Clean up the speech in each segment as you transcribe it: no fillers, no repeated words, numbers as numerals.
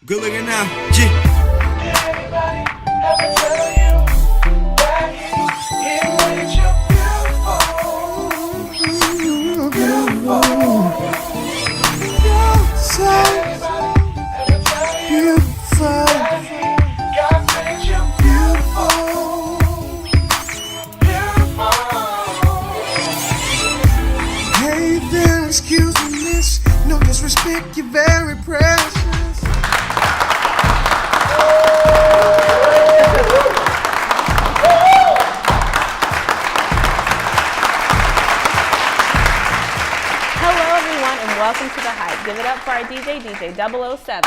Good looking now, G. Everybody have to tell you that he made you beautiful. Beautiful. Everybody have to tell you that God made you beautiful. Beautiful. Hey there, excuse me, miss. No disrespect, you're very precious. Welcome to The Hype. Give it up for our DJ 007.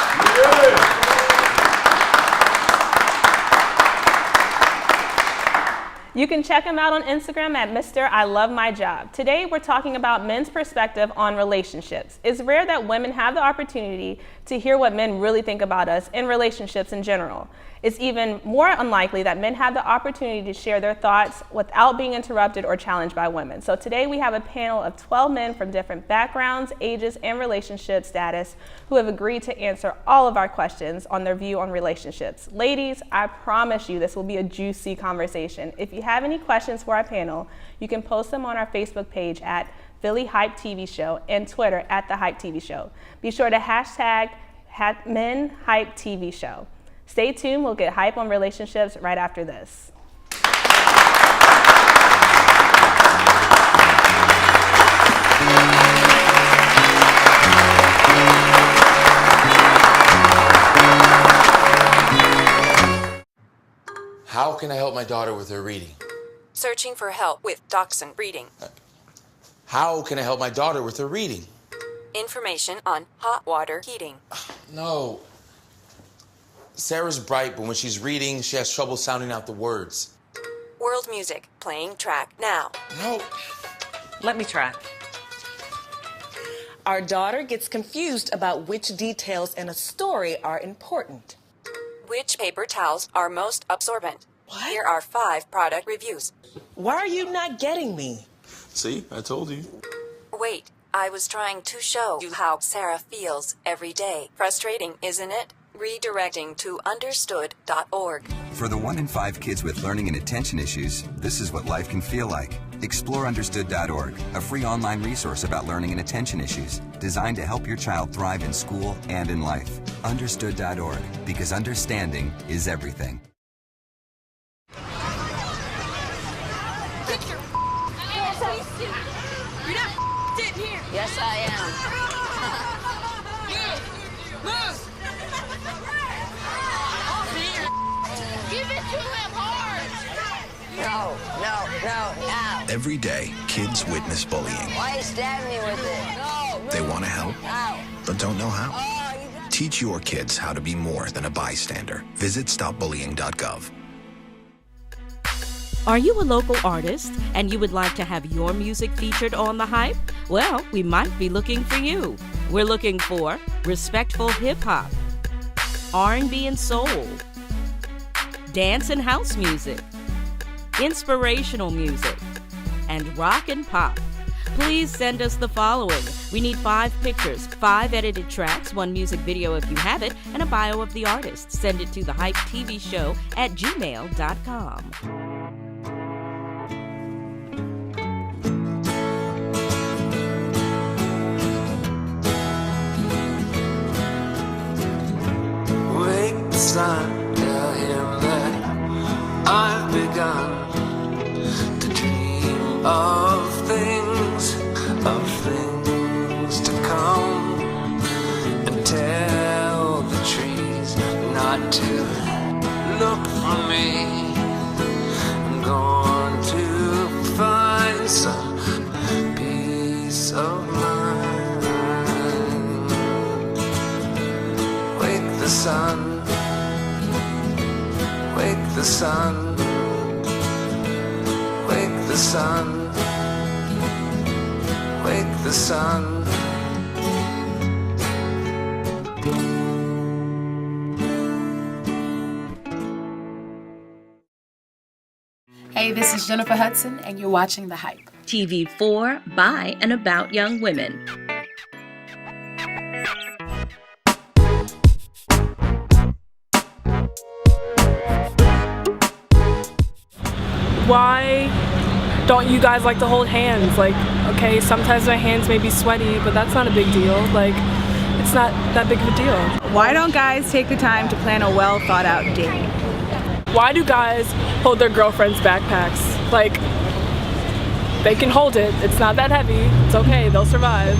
You can check him out on Instagram at Mr. I Love My Job. Today, we're talking about men's perspective on relationships. It's rare that women have the opportunity to hear what men really think about us in relationships in general. It's even more unlikely that men have the opportunity to share their thoughts without being interrupted or challenged by women. So today we have a panel of 12 men from different backgrounds, ages, and relationship status who have agreed to answer all of our questions on their view on relationships. Ladies, I promise you this will be a juicy conversation. If you have any questions for our panel, you can post them on our Facebook page at Philly Hype TV Show and Twitter at The Hype TV Show. Be sure to hashtag Men Hype TV Show. Stay tuned, we'll get hype on relationships right after this. How can I help my daughter with her reading? Searching for help with Dachshund breeding. How can I help my daughter with her reading? Information on hot water heating. No. Sarah's bright, but when she's reading, she has trouble sounding out the words. World music, playing track now. No. Let me try. Our daughter gets confused about which details in a story are important. Which paper towels are most absorbent? What? Here are 5 product reviews. Why are you not getting me? See, I told you. Wait, I was trying to show you how Sarah feels every day. Frustrating, isn't it? Redirecting to understood.org. For the 1 in 5 kids with learning and attention issues, this is what life can feel like. Explore understood.org, a free online resource about learning and attention issues, designed to help your child thrive in school and in life. Understood.org, because understanding is everything. You're not in here. Yes, I am. Move. Give it to him hard. No. Every day, kids witness bullying. Why you stab me with it? No. They want to help, Ow. but don't know how. Oh, Teach your kids how to be more than a bystander. Visit stopbullying.gov. Are you a local artist and you would like to have your music featured on The Hype? Well, we might be looking for you. We're looking for respectful hip-hop, R&B and soul, dance and house music, inspirational music, and rock and pop. Please send us the following. We need 5 pictures, 5 edited tracks, 1 music video if you have it, and a bio of the artist. Send it to thehypetvshow@gmail.com. Wake the sun, tell him that I've begun to dream of things to come, and tell the trees not to look for me. I'm going to find some peace of mind. Wake the sun, wake the sun, wake the sun, wake the sun. Hey, this is Jennifer Hudson, and you're watching The Hype. TV for, by, and about young women. why don't you guys like to hold hands? Like, okay, sometimes my hands may be sweaty, but that's not a big deal. Like, it's not that big of a deal. Why don't guys take the time to plan a well thought out date? Why do guys hold their girlfriends' backpacks? Like, they can hold it. It's not that heavy. It's okay. They'll survive.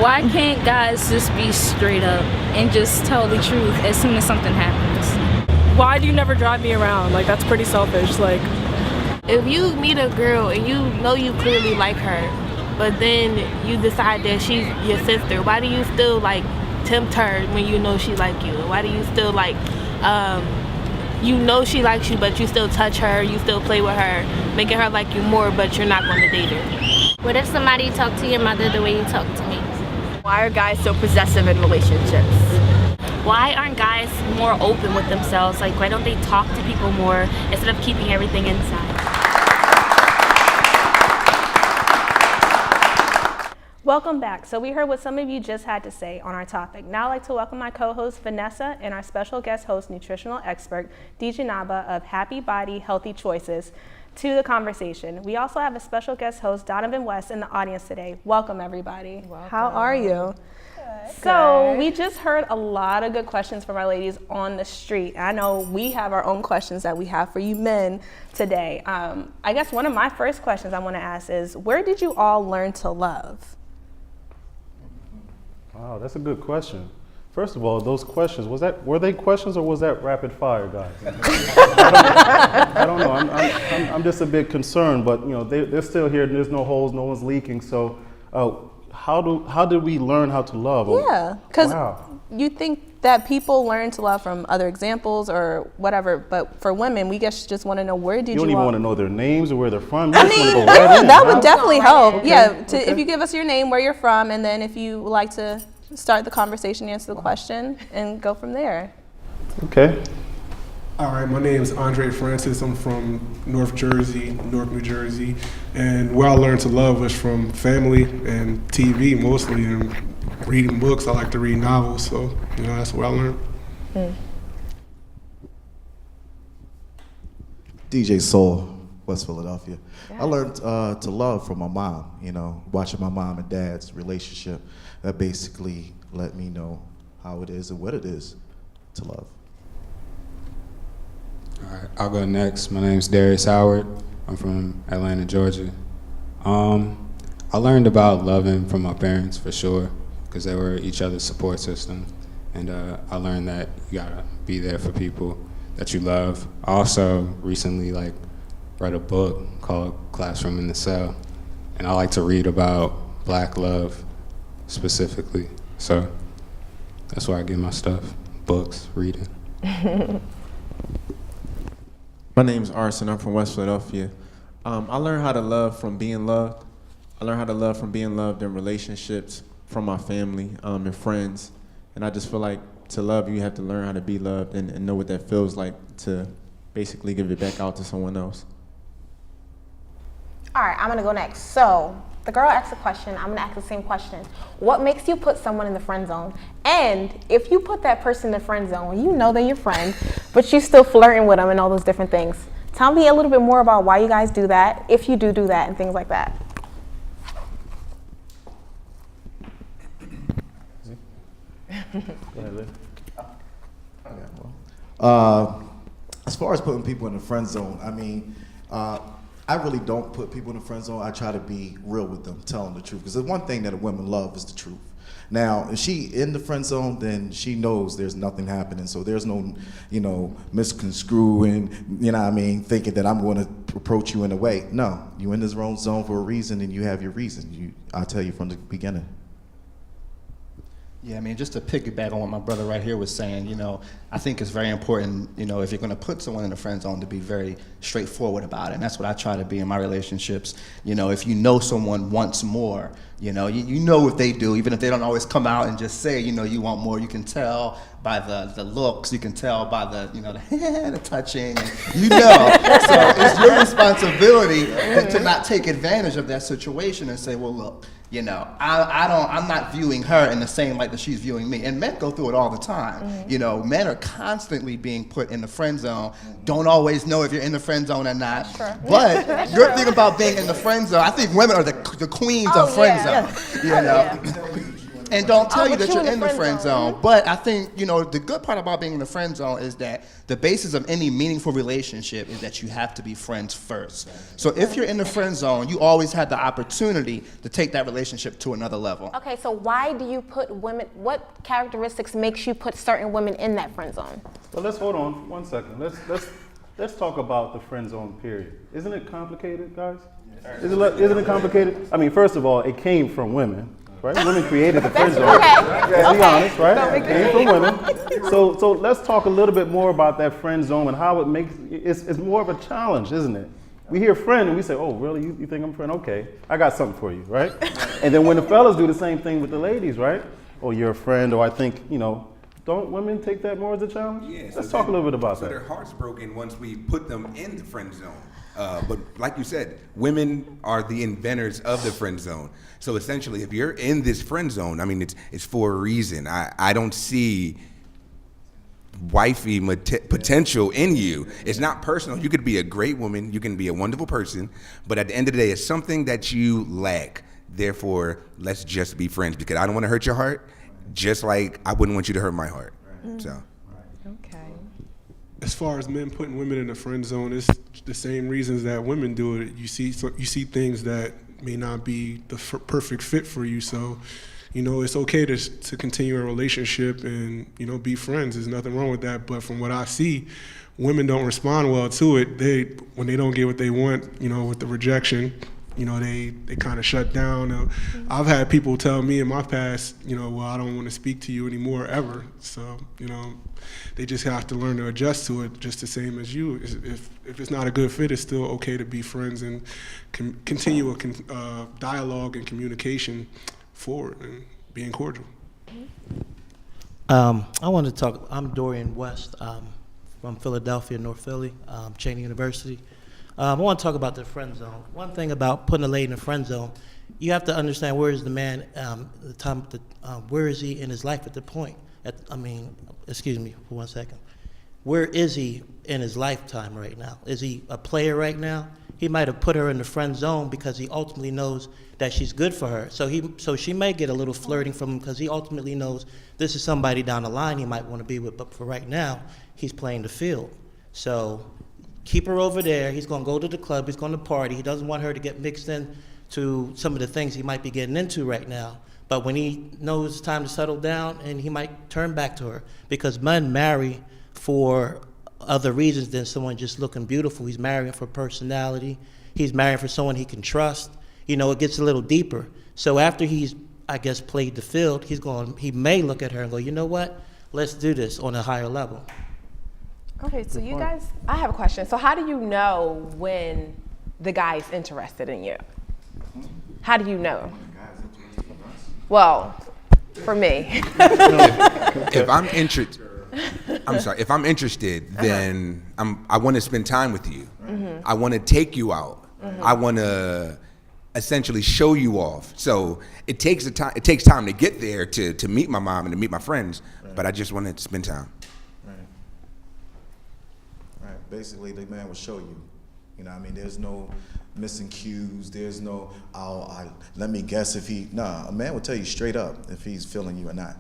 Why can't guys just be straight up and just tell the truth as soon as something happens? Why do you never drive me around? Like, that's pretty selfish. Like, if you meet a girl and you know you clearly like her, but then you decide that she's your sister, why do you still like tempt her when you know she like you? Why do you still like, you know she likes you, but you still touch her, you still play with her, making her like you more, but you're not going to date her? What if somebody talked to your mother the way you talk to me? Why are guys so possessive in relationships? Why aren't guys more open with themselves? Like, why don't they talk to people more instead of keeping everything inside? Welcome back. So we heard what some of you just had to say on our topic. Now I'd like to welcome my co-host Vanessa and our special guest host, nutritional expert Dijanaba of Happy Body Healthy Choices to the conversation. We also have a special guest host, Donovan West, in the audience today. Welcome, everybody. Welcome. How are you? Good. So we just heard a lot of good questions from our ladies on the street. I know we have our own questions that we have for you men today. I guess one of my first questions I want to ask is, where did you all learn to love? Wow, that's a good question. First of all, those questions, were they questions or was that rapid fire, guys? I don't know. I'm just a bit concerned, but you know, they're still here. There's no holes, no one's leaking. So, how did we learn how to love? Yeah, because you think that people learn to love from other examples or whatever, but for women, we just want to know, where did you? You don't even want to know their names or where they're from. I mean, that would definitely help. Okay. Yeah, if you give us your name, where you're from, and then if you would like to start the conversation, answer the question, and go from there. Okay. All right, my name is Andre Francis. I'm from Newark, New Jersey. And where I learned to love was from family and TV mostly, and reading books. I like to read novels, so you know, that's where I learned. DJ Soul, West Philadelphia. I learned to love from my mom, you know, watching my mom and dad's relationship. That basically let me know how it is and what it is to love. All right, I'll go next. My name's Darius Howard. I'm from Atlanta, Georgia. I learned about loving from my parents for sure, because they were each other's support system. And I learned that you gotta be there for people that you love. I also recently read a book called Classroom in the Cell, and I like to read about Black love specifically. So that's where I get my stuff, books, reading. My name's Arson, I'm from West Philadelphia. I learned how to love from being loved. I learned how to love from being loved in relationships, from my family and friends. And I just feel like to love, you have to learn how to be loved and know what that feels like to basically give it back out to someone else. All right, I'm gonna go next. So the girl asked a question, I'm gonna ask the same question. What makes you put someone in the friend zone? And if you put that person in the friend zone, you know they're your friend, but you still flirting with them and all those different things. Tell me a little bit more about why you guys do that, if you do that, and things like that. Go ahead, Liv. As far as putting people in the friend zone, I mean, I really don't put people in the friend zone. I try to be real with them, tell them the truth. Because the one thing that a woman love is the truth. Now, if she in the friend zone, then she knows there's nothing happening. So there's no, you know, misconstruing, you know what I mean, thinking that I'm going to approach you in a way. No, you're in this wrong zone for a reason, and you have your reason. I'll tell you from the beginning. Yeah, I mean, just to piggyback on what my brother right here was saying, you know, I think it's very important, you know, if you're going to put someone in the friend zone, to be very straightforward about it. And that's what I try to be in my relationships. You know, if you know someone wants more, you know, you know if they do, even if they don't always come out and just say, you know, you want more, you can tell by the looks, you can tell by the, you know, the touching, you know. So it's your responsibility to not take advantage of that situation and say, well, look, you know, I'm not viewing her in the same light that she's viewing me. And men go through it all the time. You know, men are constantly being put in the friend zone. Don't always know if you're in the friend zone or not. But your thing about being in the friend zone, I think women are the queens of friend zone. You know. And don't tell you that you're in the friend zone. But I think, you know, the good part about being in the friend zone is that the basis of any meaningful relationship is that you have to be friends first. So if you're in the friend zone, you always have the opportunity to take that relationship to another level. Okay, so why do you put women, what characteristics makes you put certain women in that friend zone? Well, let's hold on 1 second. Let's talk about the friend zone period. Isn't it complicated, guys? Isn't it complicated? I mean, first of all, it came from women. Right? Women created the friend zone. Let's be honest, right? It came from women. So let's talk a little bit more about that friend zone and how it makes it's more of a challenge, isn't it? We hear friend and we say, oh, really? You think I'm a friend? Okay, I got something for you, right? And then when the fellas do the same thing with the ladies, right? Oh, you're a friend, or I think, you know, don't women take that more as a challenge? Yeah, let's talk a little bit about that. So their heart's broken once we put them in the friend zone. But like you said, women are the inventors of the friend zone. So essentially, if you're in this friend zone, I mean, it's for a reason. I don't see wifey potential in you. It's not personal. You could be a great woman. You can be a wonderful person. But at the end of the day, it's something that you lack. Therefore, let's just be friends, because I don't want to hurt your heart, just like I wouldn't want you to hurt my heart. So. Okay. As far as men putting women in the friend zone, it's the same reasons that women do it. You see things that may not be the perfect fit for you. So, you know, it's okay to continue a relationship and, you know, be friends. There's nothing wrong with that. But from what I see, women don't respond well to it. When they don't get what they want, you know, with the rejection, you know, they kind of shut down. I've had people tell me in my past, you know, well, I don't want to speak to you anymore ever. So, you know, they just have to learn to adjust to it, just the same as you. If it's not a good fit, it's still okay to be friends and continue a dialogue and communication forward and being cordial. I want to talk. I'm Dorian West from Philadelphia, North Philly, Cheney University. I want to talk about the friend zone. One thing about putting a lady in the friend zone, you have to understand where is the man, where is he in his life at the point? Excuse me for 1 second. Where is he in his lifetime right now? Is he a player right now? He might have put her in the friend zone because he ultimately knows that she's good for her. So she may get a little flirting from him because he ultimately knows this is somebody down the line he might want to be with. But for right now, he's playing the field. So keep her over there. He's going to go to the club. He's going to party. He doesn't want her to get mixed in to some of the things he might be getting into right now. But when he knows it's time to settle down, and he might turn back to her, because men marry for other reasons than someone just looking beautiful. He's marrying for personality. He's marrying for someone he can trust. You know, it gets a little deeper. So after he's, I guess, played the field, he may look at her and go, you know what? Let's do this on a higher level. Okay, so you guys, I have a question. So how do you know when the guy's interested in you? How do you know? Well, for me. If I'm interested, if I'm interested, then I want to spend time with you. I want to take you out. I want to essentially show you off. So it takes time to get there to meet my mom and to meet my friends. But I just want to spend time. Right. Basically, the man will show you. You know what I mean? There's no missing cues. There's no, let me guess if he, nah, a man will tell you straight up if he's feeling you or not.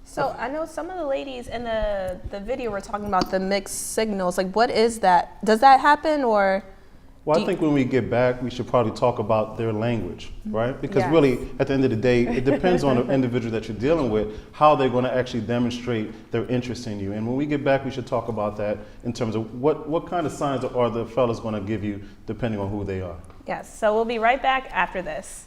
So I know some of the ladies in the video were talking about the mixed signals. Like, what is that? Does that happen, or? Well, I think when we get back, we should probably talk about their language, right? Because really, at the end of the day, it depends on the individual that you're dealing with, how they're going to actually demonstrate their interest in you. And when we get back, we should talk about that in terms of what kind of signs are the fellas going to give you, depending on who they are. Yes, so we'll be right back after this.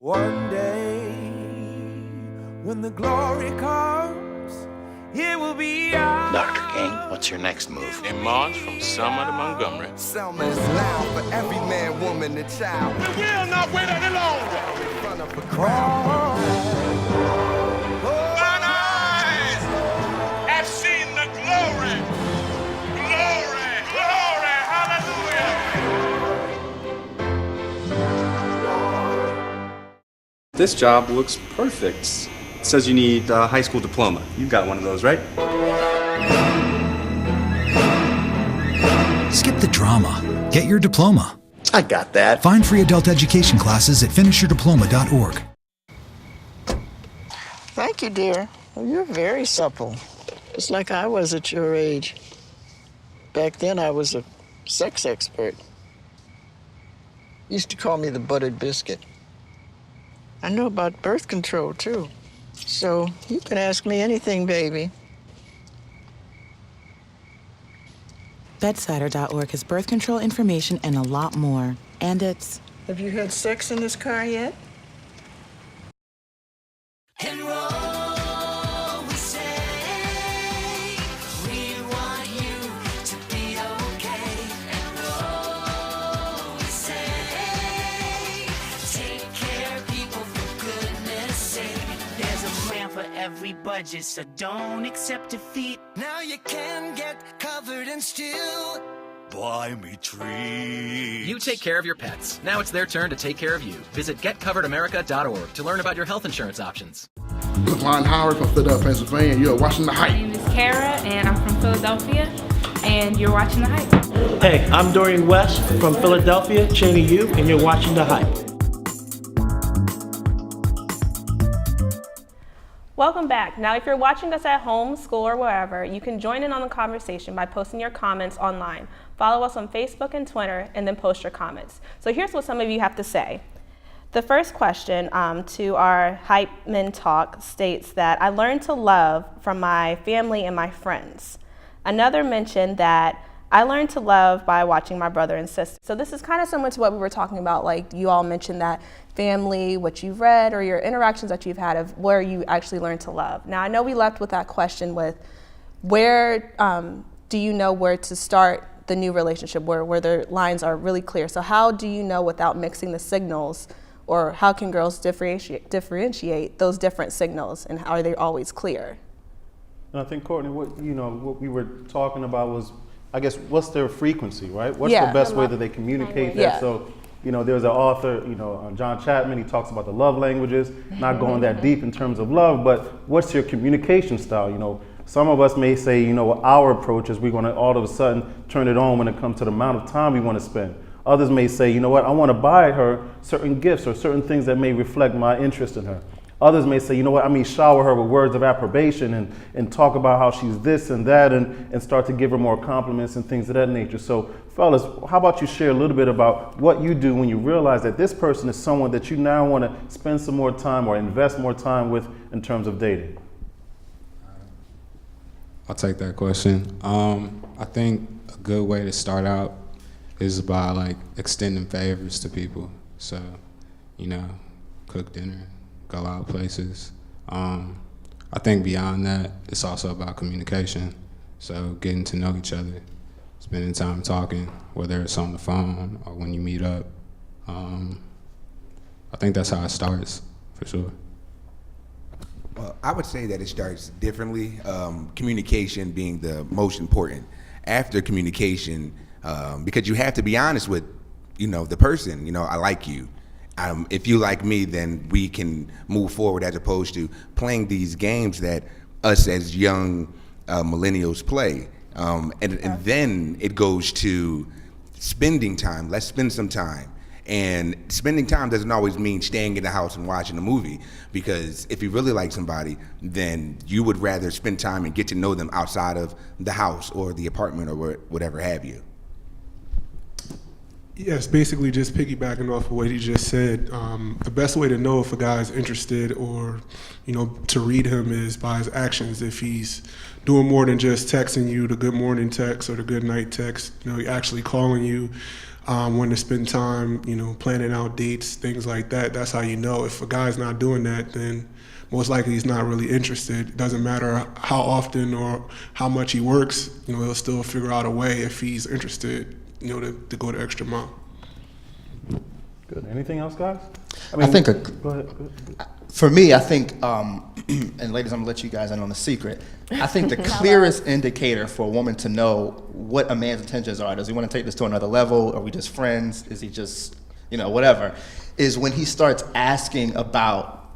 One day, when the glory comes, it will be ours. Dr. King, what's What's your next move? In March from Selma to Montgomery. Selma is loud for every man, woman, and child. We will not wait any longer. In front of a crowd. Thine eyes have seen the glory. Glory, glory, hallelujah. This job looks perfect. It says you need a high school diploma. You've got one of those, right? Skip the drama. Get your diploma. I got that. Find free adult education classes at finishyourdiploma.org. Thank you, dear. Well, you're very supple. Just like I was at your age. Back then, I was a sex expert. Used to call me the buttered biscuit. I know about birth control, too. So you can ask me anything, baby. Bedsider.org has birth control information and a lot more. And it's... Have you had sex in this car yet? Enroll, we say. We want you to be okay. Enroll, we say. Take care of people for goodness sake. There's a plan for every budget, so don't accept defeat. Now you can get covered and still buy me treats. You take care of your pets. Now it's their turn to take care of you. Visit getcoveredamerica.org to learn about your health insurance options. Ron Howard from Philadelphia, Pennsylvania. You're watching The Hype. My name is Kara, and I'm from Philadelphia, and you're watching The Hype. Hey, I'm Dorian West from Philadelphia, Cheney U, and you're watching The Hype. Welcome back. Now, if you're watching us at home, school, or wherever, you can join in on the conversation by posting your comments online. Follow us on Facebook and Twitter, and then post your comments. So here's what some of you have to say. The first question to our Hype Men Talk states that I learned to love from my family and my friends. Another mentioned that I learned to love by watching my brother and sister. So this is kind of similar to what we were talking about, like you all mentioned that family, what you've read, or your interactions that you've had of where you actually learned to love. Now I know we left with that question with where do you know where to start the new relationship, where the lines are really clear. So how do you know without mixing the signals, or how can girls differentiate those different signals, and are they always clear? And I think, Kourtney, what we were talking about was, I guess, what's their frequency, right? What's the best way that they communicate that? Yeah. So, there's an author, John Chapman, he talks about the love languages, not going that deep in terms of love, but what's your communication style? Some of us may say, our approach is we're going to all of a sudden turn it on when it comes to the amount of time we want to spend. Others may say, I want to buy her certain gifts or certain things that may reflect my interest in her. Others may say, shower her with words of approbation and talk about how she's this and that and start to give her more compliments and things of that nature. So, fellas, how about you share a little bit about what you do when you realize that this person is someone that you now want to spend some more time or invest more time with in terms of dating? I'll take that question. I think a good way to start out is by extending favors to people. So, cook dinner, go out places. I think beyond that, it's also about communication. So getting to know each other, spending time talking, whether it's on the phone or when you meet up. I think that's how it starts, for sure. Well, I would say that it starts differently, communication being the most important. After communication, because you have to be honest with, the person, I like you. If you like me, then we can move forward, as opposed to playing these games that us as young millennials play. And then it goes to spending time. Let's spend some time. And spending time doesn't always mean staying in the house and watching a movie, because if you really like somebody, then you would rather spend time and get to know them outside of the house or the apartment or whatever have you. Yes, basically just piggybacking off of what he just said, the best way to know if a guy's interested or, to read him is by his actions. If he's doing more than just texting you the good morning text or the good night text, actually calling you when to spend time, planning out dates, things like that. That's how you know. If a guy's not doing that, then most likely he's not really interested. It doesn't matter how often or how much he works, he'll still figure out a way if he's interested, to go the extra mile. Good. Anything else, guys? I think go ahead. for me, I think, and ladies, I'm gonna let you guys in on a secret. I think the clearest indicator for a woman to know what a man's intentions are, does he want to take this to another level? Are we just friends? Is he just, whatever, is when he starts asking about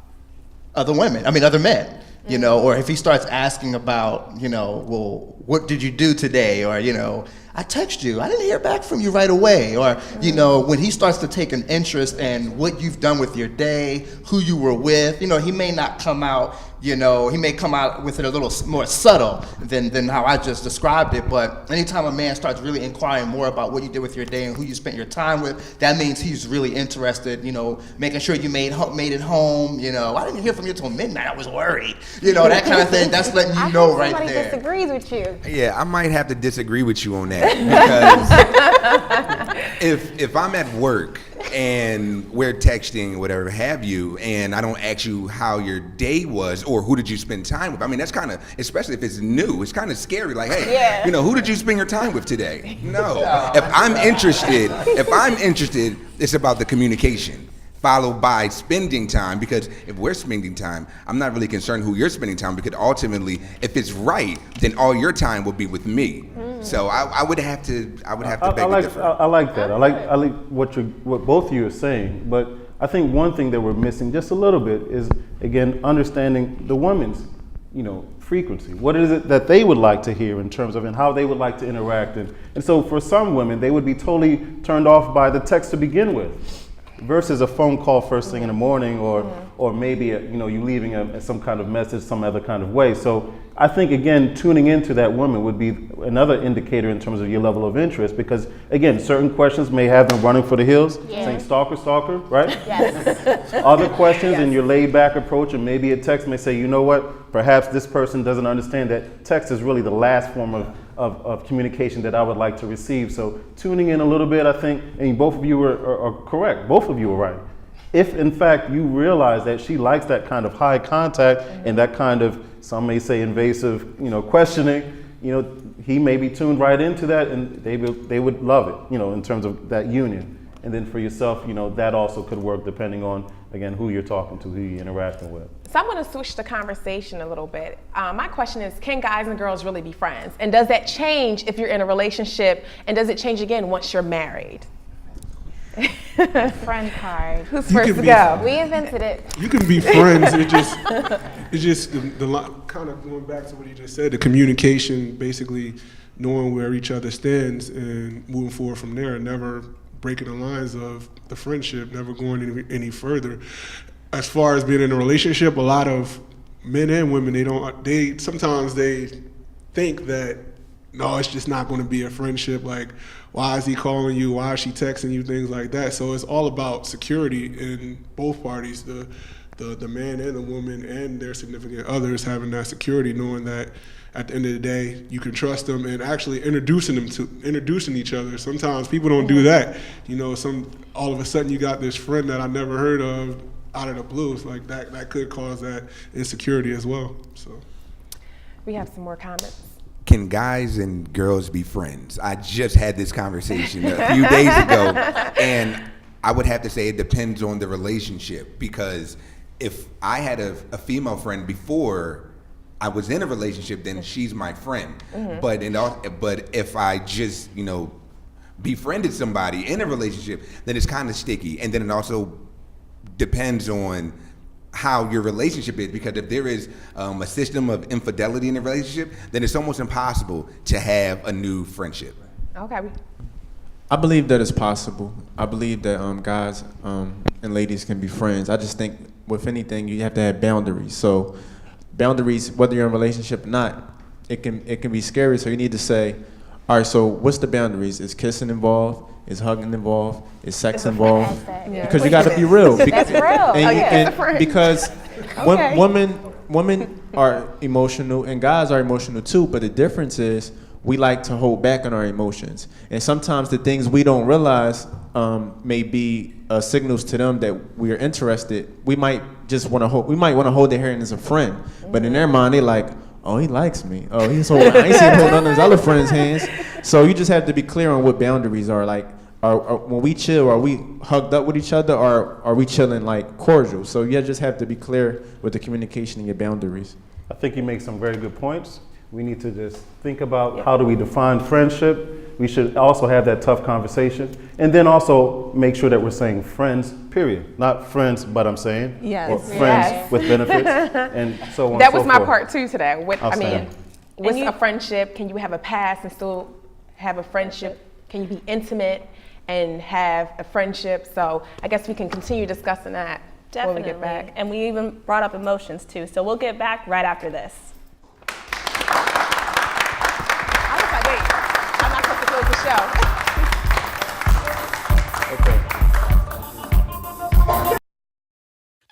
other women, other men, or if he starts asking about, well, what did you do today? Or, I text you, I didn't hear back from you right away. Or, when he starts to take an interest in what you've done with your day, who you were with, he may not come out, he may come out with it a little more subtle than how I just described it. But anytime a man starts really inquiring more about what you did with your day and who you spent your time with, that means he's really interested, making sure you made it home. I didn't hear from you till midnight, I was worried. That kind of thing. That's letting you know right there. Somebody disagrees with you. Yeah, I might have to disagree with you on that because if I'm at work and we're texting, whatever have you, and I don't ask you how your day was or who did you spend time with, that's kind of, especially if it's new, it's kind of scary. Like, hey, who did you spend your time with today? No. If I'm interested, it's about the communication, followed by spending time, because if we're spending time, I'm not really concerned who you're spending time, because ultimately, if it's right, then all your time will be with me. So I would have to beg the difference. I like that. I like what both of you are saying, but I think one thing that we're missing just a little bit is, again, understanding the women's, frequency. What is it that they would like to hear in terms of and how they would like to interact? And so for some women, they would be totally turned off by the text to begin with, versus a phone call first thing in the morning, or maybe you leaving some kind of message some other kind of way. So I think, again, tuning into that woman would be another indicator in terms of your level of interest, because again, certain questions may have them running for the hills, saying stalker, right? Yes. Other questions in your laid back approach, and maybe a text may say, you know what, perhaps this person doesn't understand that text is really the last form of communication that I would like to receive. So tuning in a little bit, I think, and both of you are correct. Both of you are right. If in fact you realize that she likes that kind of high contact and that kind of, some may say, invasive, questioning, he may be tuned right into that, and they would love it, in terms of that union. And then for yourself, that also could work depending on, again, who you're talking to, who you're interacting with. So I'm going to switch the conversation a little bit. My question is, can guys and girls really be friends? And does that change if you're in a relationship? And does it change again once you're married? Friend card. Who's first to go? We invented it. You can be friends. It's just the kind of going back to what you just said, the communication, basically knowing where each other stands and moving forward from there, and never breaking the lines of the friendship, never going any further. As far as being in a relationship, a lot of men and women, sometimes they think that, no, it's just not going to be a friendship. Like, why is he calling you? Why is she texting you? Things like that. So it's all about security in both parties, the man and the woman and their significant others, having that security, knowing that at the end of the day, you can trust them, and actually introducing each other. Sometimes people don't do that. All of a sudden you got this friend that I never heard of out of the blue. So like that could cause that insecurity as well. So we have some more comments. Can guys and girls be friends? I just had this conversation a few days ago, and I would have to say it depends on the relationship, because if I had a female friend before I was in a relationship, then she's my friend. Mm-hmm. But if I just, befriended somebody in a relationship, then it's kind of sticky. And then it also depends on how your relationship is, because if there is a system of infidelity in a relationship, then it's almost impossible to have a new friendship. Okay. I believe that it's possible. I believe that guys and ladies can be friends. I just think with anything you have to have boundaries. So boundaries, whether you're in a relationship or not, it can be scary. So you need to say, all right, so what's the boundaries? Is kissing involved? Is hugging involved? Is sex involved? Yeah. Because you got to be real. That's real. Because women are emotional and guys are emotional too, but the difference is we like to hold back on our emotions. And sometimes the things we don't realize may be signals to them that we are interested. We might just want to hold. We might want to hold their hand as a friend, but in their mind, they like, oh, he likes me. Oh, he's holding. I ain't seen him hold on to his other friends' hands. So you just have to be clear on what boundaries are. Like, when we chill, are we hugged up with each other, or are we chilling like cordial? So you just have to be clear with the communication and your boundaries. I think you make some very good points. We need to just think about how do we define friendship. We should also have that tough conversation, and then also make sure that we're saying friends, period. Not friends, but I'm saying, or friends with benefits, and so on. That was so my forth. part too today. What's you- a friendship? Can you have a past and still have a friendship? Can you be intimate and have a friendship? So I guess we can continue discussing that when we get back. And we even brought up emotions too. So we'll get back right after this. I was like, wait, I'm not supposed to close the show.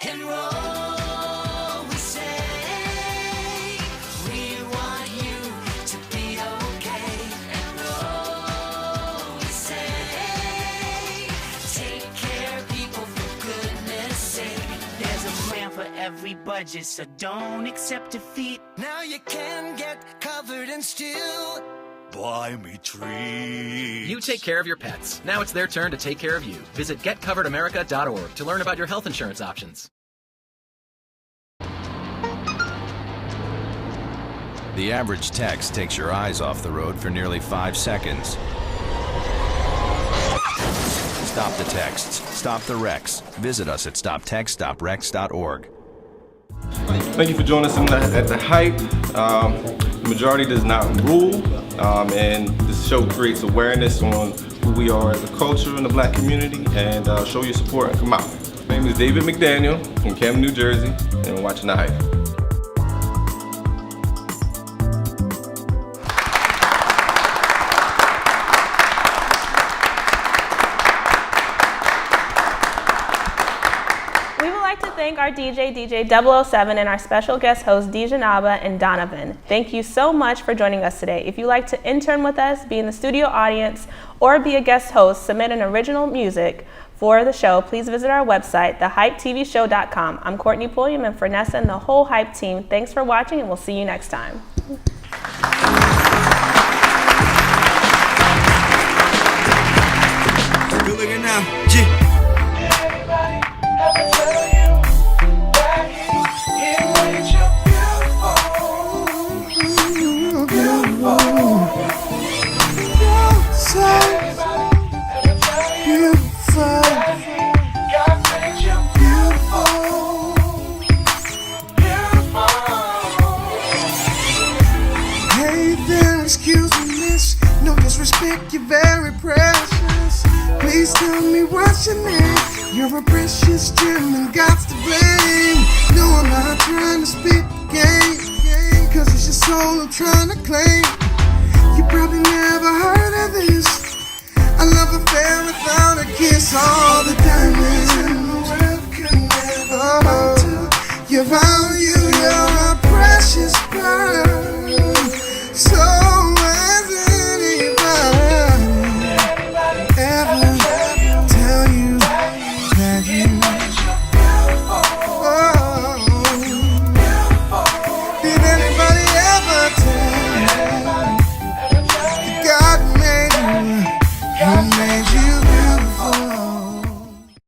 Enroll, we say. We want you to be okay. Enroll, we say. Take care of people for goodness sake. There's a plan for every budget, so don't accept defeat. Now you can get covered and still buy me treats. You take care of your pets. Now it's their turn to take care of you. Visit getcoveredamerica.org to learn about your health insurance options. The average text takes your eyes off the road for nearly 5 seconds. Stop the texts. Stop the wrecks. Visit us at stoptextsstopwrecks.org. Thank you for joining us at the Hype. The majority does not rule, and this show creates awareness on who we are as a culture in the Black community, and show your support and come out. My name is David McDaniel from Camden, New Jersey, and we're watching the Hype. Thank our DJ 007 and our special guest hosts Dejanaba and Donovan. Thank you so much for joining us today. If you'd like to intern with us, be in the studio audience, or be a guest host, submit an original music for the show, please visit our website, thehypetvshow.com. I'm Kourtney Pulliam, and for Nessa and the whole Hype team, thanks for watching, and we'll see you next time. Good looking now, G. You're very precious. Please tell me what's your name. You're a precious gem and God's to blame. No, I'm not trying to spit game, cause it's your soul I'm trying to claim. You probably never heard of this. I love a affair without a kiss. All the diamonds in the world could never